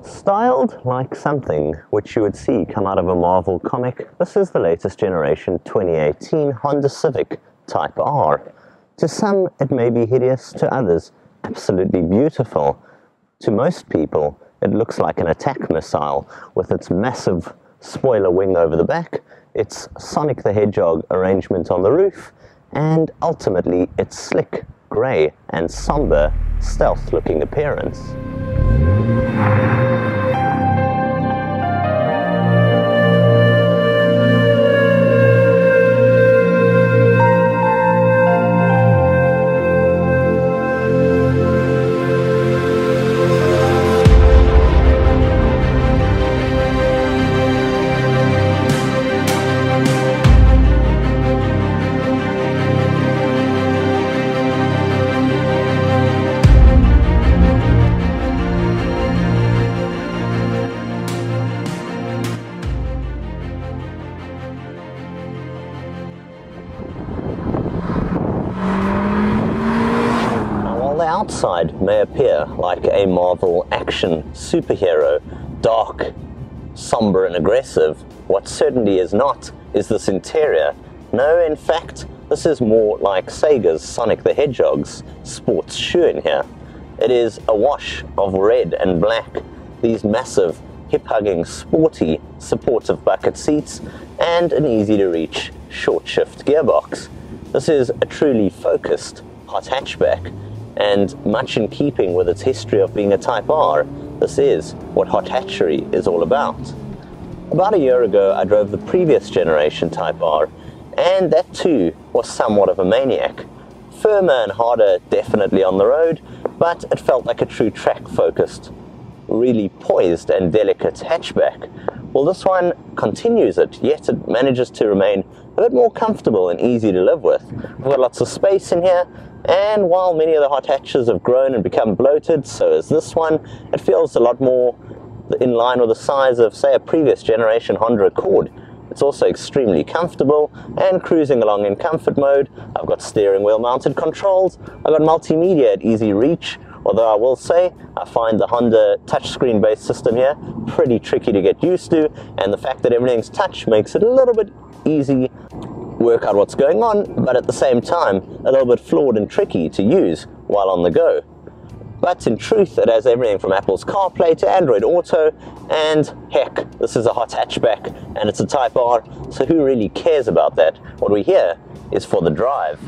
Styled like something which you would see come out of a Marvel comic, this is the latest generation 2018 Honda Civic Type R. To some, it may be hideous, to others, absolutely beautiful. To most people, it looks like an attack missile with its massive spoiler wing over the back, its Sonic the Hedgehog arrangement on the roof, and ultimately its slick, grey and somber, stealth-looking appearance. Outside may appear like a Marvel action superhero, dark, somber and aggressive, what certainly is not is this interior. No, in fact, this is more like Sega's Sonic the Hedgehog's sports shoe in here. It is a wash of red and black, these massive, hip-hugging, sporty, supportive bucket seats, and an easy-to-reach short-shift gearbox. This is a truly focused hot hatchback, and much in keeping with its history of being a Type R, this is what hot hatchery is all about. About a year ago, I drove the previous generation Type R, and that too was somewhat of a maniac. Firmer and harder definitely on the road, but it felt like a true track-focused, really poised and delicate hatchback. Well, this one continues it, yet it manages to remain a bit more comfortable and easy to live with. We've got lots of space in here, and while many of the hot hatches have grown and become bloated, so is this one, it feels a lot more in line with the size of, say, a previous generation Honda Accord. It's also extremely comfortable and cruising along in comfort mode. I've got steering wheel mounted controls, I've got multimedia at easy reach, although I will say I find the Honda touchscreen based system here pretty tricky to get used to, and the fact that everything's touch makes it a little bit easy work out what's going on, but at the same time a little bit flawed and tricky to use while on the go. But in truth, it has everything from Apple's CarPlay to Android Auto, and heck, this is a hot hatchback and it's a Type R, so who really cares about that? What we're here is for the drive.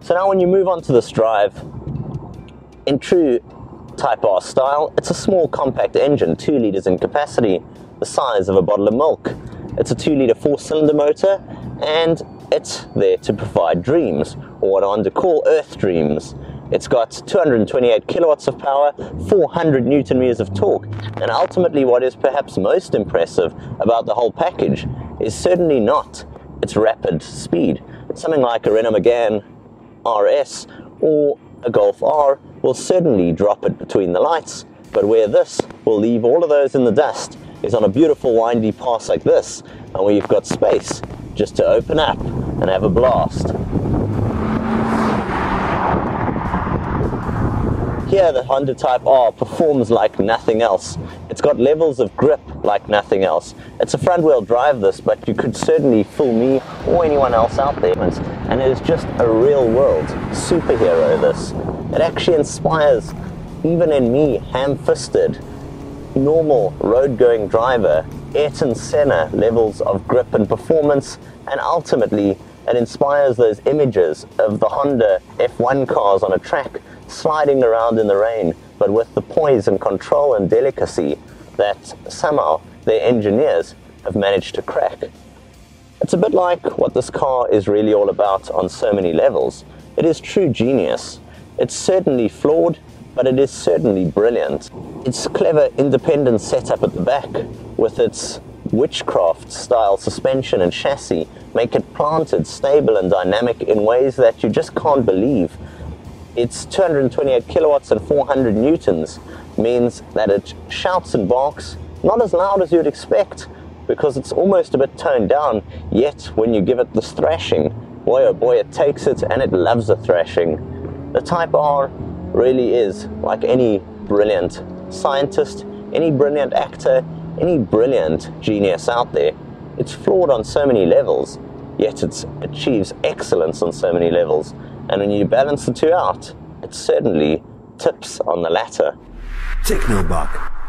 So now when you move on to this drive, in true Type R style, it's a small compact engine, 2 litres in capacity, the size of a bottle of milk. It's a 2-litre 4-cylinder motor, and it's there to provide dreams, or what I want to call Earth dreams. It's got 228 kilowatts of power, 400 Newton meters of torque, and ultimately what is perhaps most impressive about the whole package is certainly not its rapid speed. Something like a Renault Megane RS or a Golf R will certainly drop it between the lights, but where this will leave all of those in the dust is on a beautiful windy pass like this, and where you've got space just to open up and have a blast. Here the Honda Type R performs like nothing else. It's got levels of grip like nothing else. It's a front wheel drive this, but you could certainly fool me or anyone else out there, and it is just a real world superhero this. It actually inspires even in me, ham-fisted, normal road-going driver, Ayrton Senna levels of grip and performance, and ultimately it inspires those images of the Honda F1 cars on a track sliding around in the rain, but with the poise and control and delicacy that somehow their engineers have managed to crack. It's a bit like what this car is really all about on so many levels. It is true genius. It's certainly flawed, but it is certainly brilliant. Its clever independent setup at the back with its witchcraft style suspension and chassis make it planted, stable and dynamic in ways that you just can't believe. Its 228 kilowatts and 400 newtons means that it shouts and barks, not as loud as you'd expect, because it's almost a bit toned down, yet when you give it this thrashing, boy oh boy, it takes it and it loves a thrashing. The Type R really is like any brilliant scientist, any brilliant actor, any brilliant genius out there. It's flawed on so many levels, yet it achieves excellence on so many levels. And when you balance the two out, it certainly tips on the latter. Technobuck.